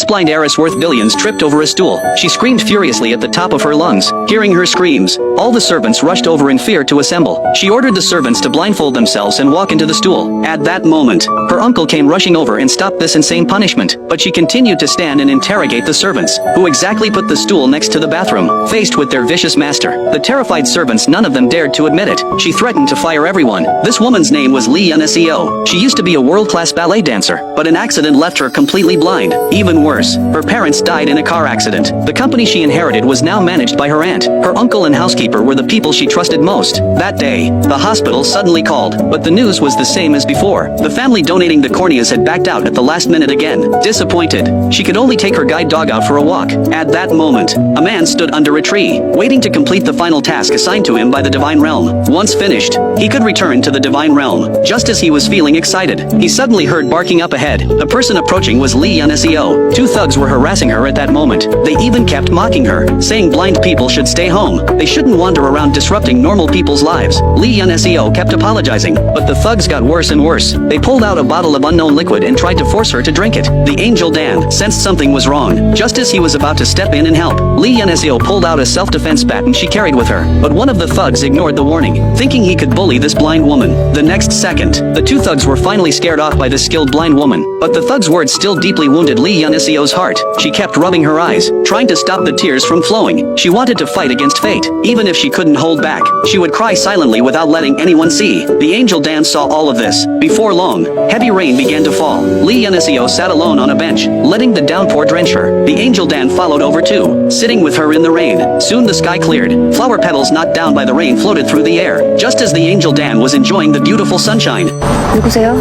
This blind heiress worth billions tripped over a stool. She screamed furiously at the top of her lungs. Hearing her screams, all the servants rushed over in fear to assemble. She ordered the servants to blindfold themselves and walk into the stool. At that moment, her uncle came rushing over and stopped this insane punishment, but she continued to stand and interrogate the servants, who exactly put the stool next to the bathroom. Faced with their vicious master, the terrified servants, none of them dared to admit it. She threatened to fire everyone. This woman's name was Lee Yun-seo. She used to be a world-class ballet dancer, but an accident left her completely blind. Even worse, her parents died in a car accident. The company she inherited was now managed by her aunt. Her uncle and housekeeper were the people she trusted most. That day, the hospital suddenly called, but the news was the same as before. The family donating the corneas had backed out at the last minute again. Disappointed, she could only take her guide dog out for a walk. At that moment, a man stood under a tree, waiting to complete the final task assigned to him by the divine realm. Once finished, he could return to the divine realm. Just as he was feeling excited, he suddenly heard barking up ahead. The person approaching was Lee Yun-seo. Two thugs were harassing her at that moment. They even kept mocking her, saying blind people should stay home. They shouldn't wander around disrupting normal people's lives. Lee Yun-seo kept apologizing, but the thugs got worse and worse. They pulled out a bottle of unknown liquid and tried to force her to drink it. The angel Dan sensed something was wrong. Just as he was about to step in and help, Lee Yun-seo pulled out a self-defense baton she carried with her. But one of the thugs ignored the warning, thinking he could bully this blind woman. The next second, the two thugs were finally scared off by this skilled blind woman. But the thug's words still deeply wounded Lee Yun-seo's heart. She kept rubbing her eyes, trying to stop the tears from flowing. She wanted to fight against fate. Even if she couldn't hold back, she would cry silently without letting anyone see. The angel Dan saw all of this. Before long, heavy rain began to fall. Lee Yun-seo sat alone on a bench, letting the downpour drench her. The angel Dan followed over too, sitting with her in the rain. Soon the sky cleared. Flower petals knocked down by the rain floated through the air, just as the angel Dan was enjoying the beautiful sunshine. 누구세요?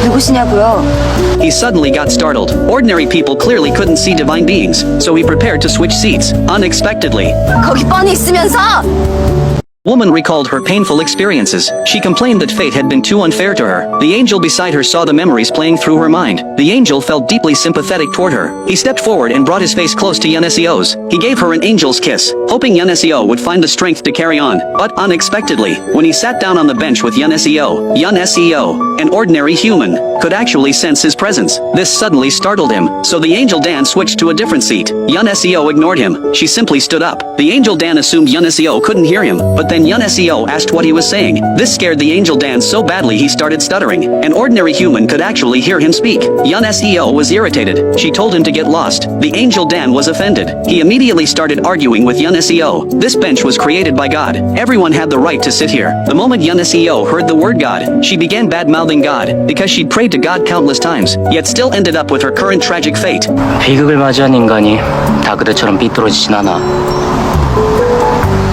누구시냐고요? He suddenly got startled. Ordinary people clearly couldn't see divine beings, so he prepared to switch seats. Unexpectedly, 거기 뻔히 있으면서! Woman recalled her painful experiences. She complained that fate had been too unfair to her. The angel beside her saw the memories playing through her mind. The angel felt deeply sympathetic toward her. He stepped forward and brought his face close to Yun-seo's. He gave her an angel's kiss, hoping Yun-seo would find the strength to carry on. But unexpectedly, when he sat down on the bench with Yun-seo, an ordinary human, could actually sense his presence. This suddenly startled him, so the angel Dan switched to a different seat. Yun-seo ignored him. She simply stood up. The angel Dan assumed Yun-seo couldn't hear him, but then Yun-seo asked what he was saying. This scared the angel Dan so badly he started stuttering. An ordinary human could actually hear him speak. Yun-seo was irritated. She told him to get lost. The angel Dan was offended. He immediately started arguing with Yun-seo. This bench was created by God. Everyone had the right to sit here. The moment Yun-seo heard the word God, she began bad-mouthing God, because she'd prayed to God countless times, yet still ended up with her current tragic fate. 비극을 맞이한 인간이 다 그대처럼 삐뚤어지진 않아.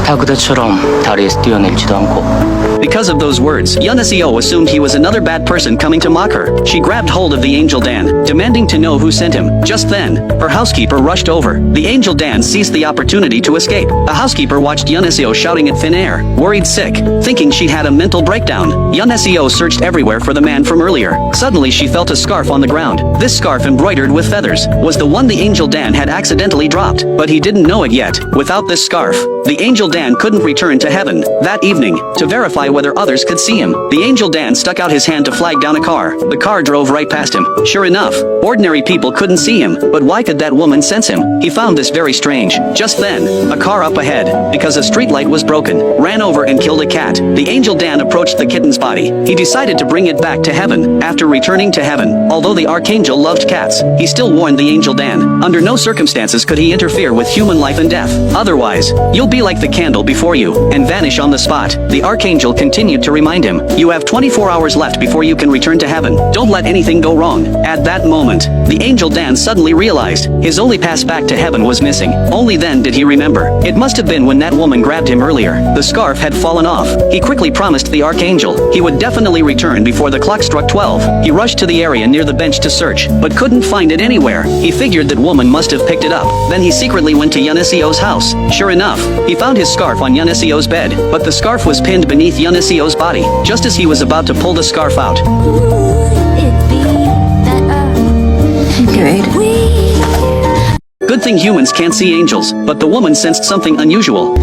다 그대처럼 다리에서 뛰어내리지도 않고. Because of those words, Yun-seo assumed he was another bad person coming to mock her. She grabbed hold of the angel Dan, demanding to know who sent him. Just then, her housekeeper rushed over. The angel Dan seized the opportunity to escape. The housekeeper watched Yun-seo shouting at thin air, worried sick, thinking she'd had a mental breakdown. Yun-seo searched everywhere for the man from earlier. Suddenly she felt a scarf on the ground. This scarf, embroidered with feathers, was the one the angel Dan had accidentally dropped, but he didn't know it yet. Without this scarf, the angel Dan couldn't return to heaven. That evening, to verify whether others could see him, the angel Dan stuck out his hand to flag down a car. The car drove right past him. Sure enough, ordinary people couldn't see him, but why could that woman sense him? He found this very strange. Just then, a car up ahead, because a street light was broken, ran over and killed a cat. The angel Dan approached the kitten's body. He decided to bring it back to heaven. After returning to heaven, although the archangel loved cats, he still warned the angel Dan. Under no circumstances could he interfere with human life and death. Otherwise, you'll be like the candle before you, and vanish on the spot. The archangel continued to remind him, you have 24 hours left before you can return to heaven. Don't let anything go wrong. At that moment, the angel Dan suddenly realized his only pass back to heaven was missing. Only then did he remember. It must have been when that woman grabbed him earlier. The scarf had fallen off. He quickly promised the archangel he would definitely return before the clock struck 12. He rushed to the area near the bench to search, but couldn't find it anywhere. He figured that woman must have picked it up. Then he secretly went to Yun-seo's house. Sure enough, he found his scarf on Yun-seo's bed, but the scarf was pinned beneath Yun-seo's body. Just as he was about to pull the scarf out, good thing humans can't see angels, but the woman sensed something unusual.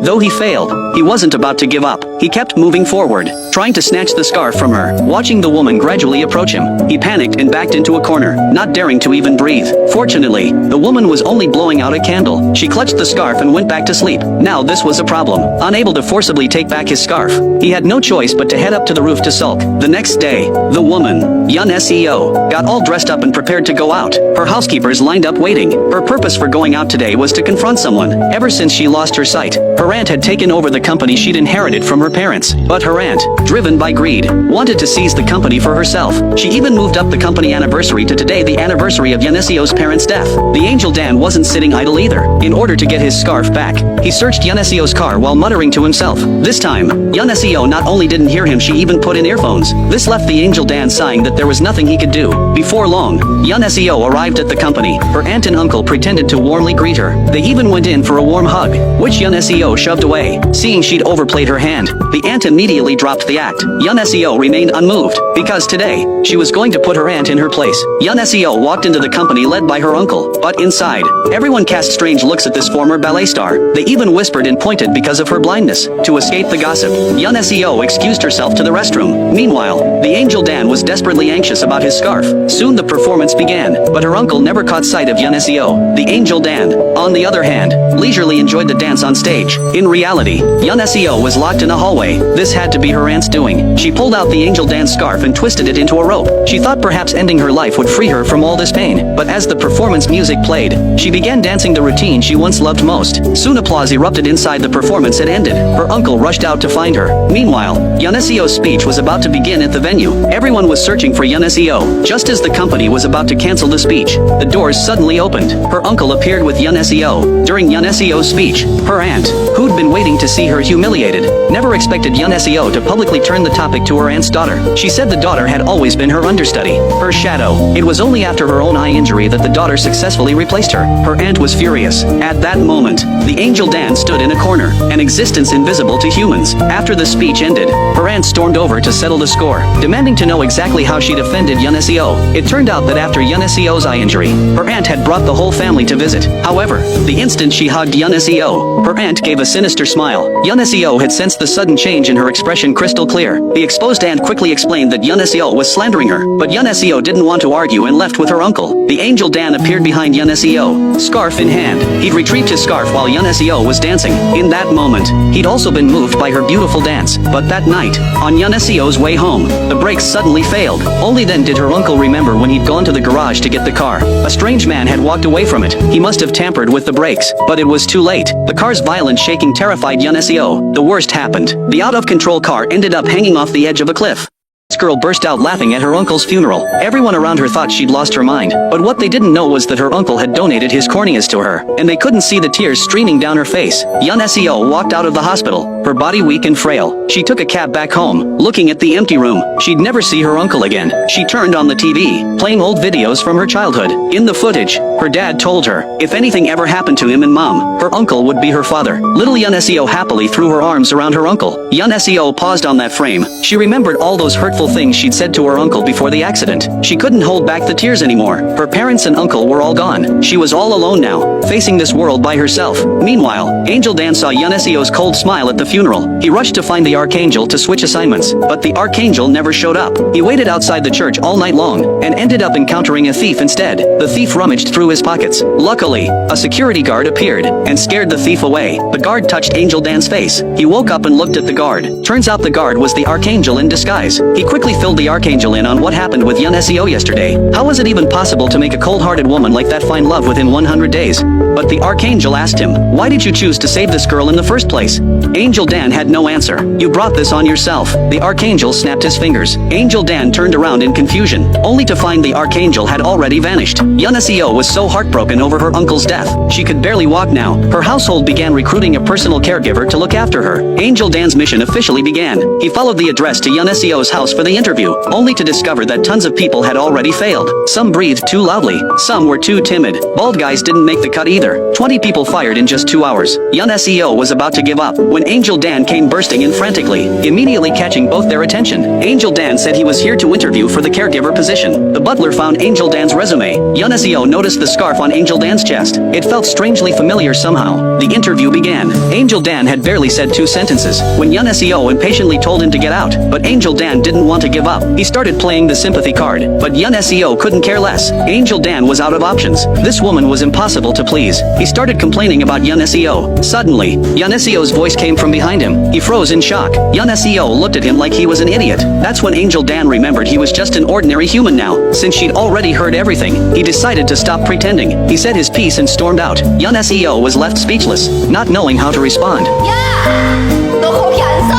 Though he failed, he wasn't about to give up. He kept moving forward, trying to snatch the scarf from her. Watching the woman gradually approach him, he panicked and backed into a corner, not daring to even breathe. Fortunately, the woman was only blowing out a candle. She clutched the scarf and went back to sleep. Now this was a problem. Unable to forcibly take back his scarf, he had no choice but to head up to the roof to sulk. The next day, the woman, Yun Seo, got all dressed up and prepared to go out. Her housekeepers lined up waiting. Her purpose for going out today was to confront someone. Ever since she lost her sight, her aunt had taken over the company she'd inherited from her parents. But her aunt, driven by greed, wanted to seize the company for herself. She even moved up the company anniversary to today, the anniversary of Yun Seo's parents' death. The angel Dan wasn't sitting idle either. In order to get his scarf back, he searched Yun Seo's car while muttering to himself. This time, Yun Seo not only didn't hear him, she even put in earphones. This left the angel Dan sighing that there was nothing he could do. Before long, Yun Seo arrived at the company. Her aunt and uncle pretended to warmly greet her. They even went in for a warm hug, which Yun Seo shoved away. Seeing she'd overplayed her hand, the aunt immediately dropped the act. Yun Seo remained unmoved, because today, she was going to put her aunt in her place. Yun Seo walked into the company led by her uncle, but inside, everyone cast strange looks at this former ballet star. They even whispered and pointed because of her blindness. To escape the gossip, Yun Seo excused herself to the restroom. Meanwhile, the angel Dan was desperately anxious about his scarf. Soon the performance began, but her uncle never caught sight of Yun Seo. The angel Dan, on the other hand, leisurely enjoyed the dance on stage. In reality, Yun Seo was locked in a hallway. This had to be her aunt's doing. She pulled out the angel Dan's scarf and twisted it into a rope. She thought perhaps ending her life would free her from all this pain. But as the performance music played, she began dancing the routine she once loved most. Soon applause erupted inside. The performance had ended. Her uncle rushed out to find her. Meanwhile, Yun Seo's speech was about to begin at the venue. Everyone was searching for Yun Seo. Just as the company was about to cancel the speech, the doors suddenly opened. Her uncle appeared with Yun Seo. During Yun Seo's speech, her aunt, who'd been waiting to see her humiliated, never expected Yun Seo to publicly turn the topic to her aunt's daughter. She said the daughter had always been her understudy, her shadow. It was only after her own eye injury that the daughter successfully replaced her. Her aunt was furious. At that moment, the angel Dan stood in a corner, an existence invisible to humans. After the speech ended, her aunt stormed over to settle the score, demanding to know exactly how she'd offended Yun Seo. It turned out that after Yun Seo's eye injury, her aunt had brought the whole family to visit. However, the instant she hugged Yun Seo, her aunt gave a sinister smile. Yun Seo had sensed the sudden change in her expression crystal clear. The exposed aunt quickly explained that Yun Seo was slandering her, but Yun Seo didn't want to argue and left with her uncle. The angel Dan appeared behind Yun Seo, scarf in hand. He'd retrieved his scarf while Yun Seo was dancing. In that moment, he'd also been moved by her beautiful dance. But that night, on Yun Seo's way home, the brakes suddenly failed. Only then did her uncle remember when he'd gone to the garage to get the car. A strange man had walked away from it. He must have tampered with the brakes, but it was too late. The car's violent shaking terrified Yun Seo. The worst happened. The out-of-control car ended up hanging off the edge of a cliff. This girl burst out laughing at her uncle's funeral. Everyone around her thought she'd lost her mind, but what they didn't know was that her uncle had donated his corneas to her, and they couldn't see the tears streaming down her face. Yun Seo walked out of the hospital, her body weak and frail. She took a cab back home, looking at the empty room. She'd never see her uncle again. She turned on the TV, playing old videos from her childhood. In the footage, her dad told her, if anything ever happened to him and mom, her uncle would be her father. Little Yun Seo happily threw her arms around her uncle. Yun Seo paused on that frame. She remembered all those hurtful things she'd said to her uncle before the accident. She couldn't hold back the tears anymore. Her parents and uncle were all gone. She was all alone now, facing this world by herself. Meanwhile, Angel Dan saw Yun Seo's cold smile at the funeral. He rushed to find the Archangel to switch assignments, but the Archangel never showed up. He waited outside the church all night long, and ended up encountering a thief instead. The thief rummaged through his pockets. Luckily, a security guard appeared, and scared the thief away. The guard touched Angel Dan's face. He woke up and looked at the guard. Turns out the guard was the Archangel in disguise. He quickly filled the Archangel in on what happened with Yun Seo yesterday. How was it even possible to make a cold-hearted woman like that find love within 100 days? But the Archangel asked him, why did you choose to save this girl in the first place? Angel Dan had no answer. You brought this on yourself. The Archangel snapped his fingers. Angel Dan turned around in confusion, only to find the Archangel had already vanished. Yun Seo was so heartbroken over her uncle's death, she could barely walk now. Her household began recruiting a personal caregiver to look after her. Angel Dan's mission officially began. He followed the address to Yun Seo's house for the interview, only to discover that tons of people had already failed. Some breathed too loudly, some were too timid. Bald guys didn't make the cut either. 20 people fired in just 2 hours. Young SEO was about to give up when Angel Dan came bursting in frantically, immediately catching both their attention. Angel Dan said he was here to interview for the caregiver position. The butler found Angel Dan's resume. Young SEO noticed the scarf on Angel Dan's chest. It felt strangely familiar somehow. The interview began. Angel Dan had barely said 2 sentences when Young SEO impatiently told him to get out, but Angel Dan didn't want to give up. He started playing the sympathy card, but Young SEO couldn't care less. Angel Dan was out of options. This woman was impossible to please. He started complaining about Young SEO. Suddenly, Young SEO's voice came from behind him. He froze in shock. Young SEO looked at him like he was an idiot. That's when Angel Dan remembered he was just an ordinary human now. Since she'd already heard everything, he decided to stop pretending. He said his piece and stormed out. Young SEO was left speechless, not knowing how to respond. 야! 너 거기 안 서?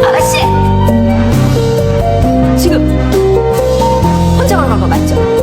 아가씨! 지금 혼자 간 거 맞죠?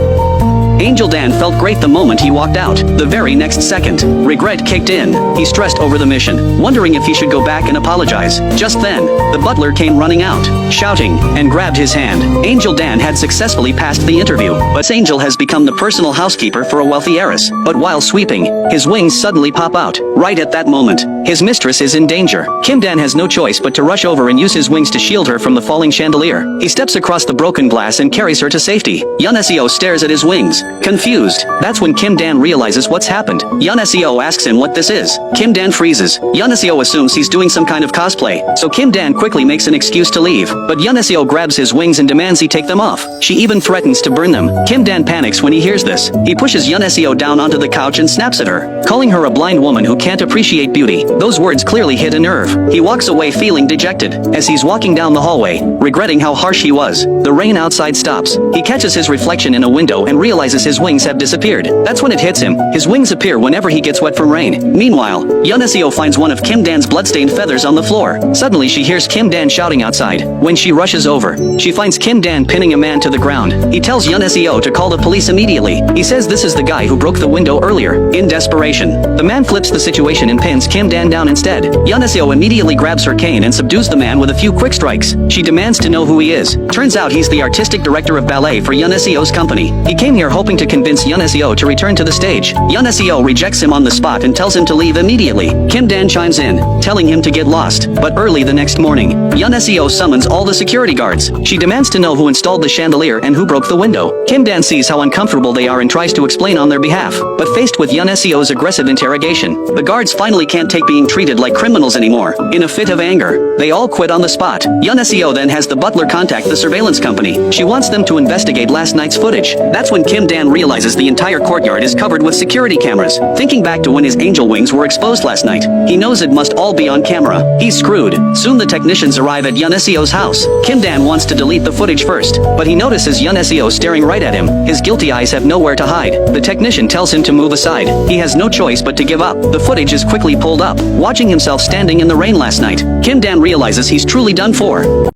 Angel Dan felt great the moment he walked out. The very next second, regret kicked in. He stressed over the mission, wondering if he should go back and apologize. Just then, the butler came running out, shouting, and grabbed his hand. Angel Dan had successfully passed the interview, but Angel has become the personal housekeeper for a wealthy heiress. But while sweeping, his wings suddenly pop out. Right at that moment, his mistress is in danger. Kim Dan has no choice but to rush over and use his wings to shield her from the falling chandelier. He steps across the broken glass and carries her to safety. Young SEO stares at his wings, confused. That's when Kim Dan realizes what's happened. Young SEO asks him what this is. Kim Dan freezes. Young SEO assumes he's doing some kind of cosplay, so Kim Dan quickly makes an excuse to leave. But Young SEO grabs his wings and demands he take them off. She even threatens to burn them. Kim Dan panics when he hears this. He pushes Young SEO down onto the couch and snaps at her, calling her a blind woman who can't appreciate beauty. Those words clearly hit a nerve. He walks away feeling dejected. As he's walking down the hallway, regretting how harsh he was, the rain outside stops. He catches his reflection in a window and realizes his wings have disappeared. That's when it hits him. His wings appear whenever he gets wet from rain. Meanwhile, Young SEO finds one of Kim Dan's bloodstained feathers on the floor. Suddenly she hears Kim Dan shouting outside. When she rushes over, she finds Kim Dan pinning a man to the ground. He tells Young SEO to call the police immediately. He says this is the guy who broke the window earlier. In desperation, the man flips the situation and pins Kim Dan down instead. Young SEO immediately grabs her cane and subdues the man with a few quick strikes. She demands to know who he is. Turns out he's the artistic director of ballet for Young SEO's company. He came here hoping to convince Young SEO to return to the stage. Young SEO rejects him on the spot and tells him to leave immediately. Kim Dan chimes in, telling him to get lost. But early the next morning, Young SEO summons all the security guards. She demands to know who installed the chandelier and who broke the window. Kim Dan sees how uncomfortable they are and tries to explain on their behalf. But faced with Young SEO's aggressive interrogation, the guards finally can't take being treated like criminals anymore. In a fit of anger, they all quit on the spot. Young SEO then has the butler contact the surveillance company. She wants them to investigate last night's footage. That's when Kim Dan realizes the entire courtyard is covered with security cameras. Thinking back to when his angel wings were exposed last night, he knows it must all be on camera. He's screwed. Soon the technicians arrive at Young SEO's house. Kim Dan wants to delete the footage first, but he notices Young SEO staring right at him. His guilty eyes have nowhere to hide. The technician tells him to move aside. He has no choice but to give up. The footage is quickly pulled up. Watching himself standing in the rain last night, Kim Dan realizes he's truly done for.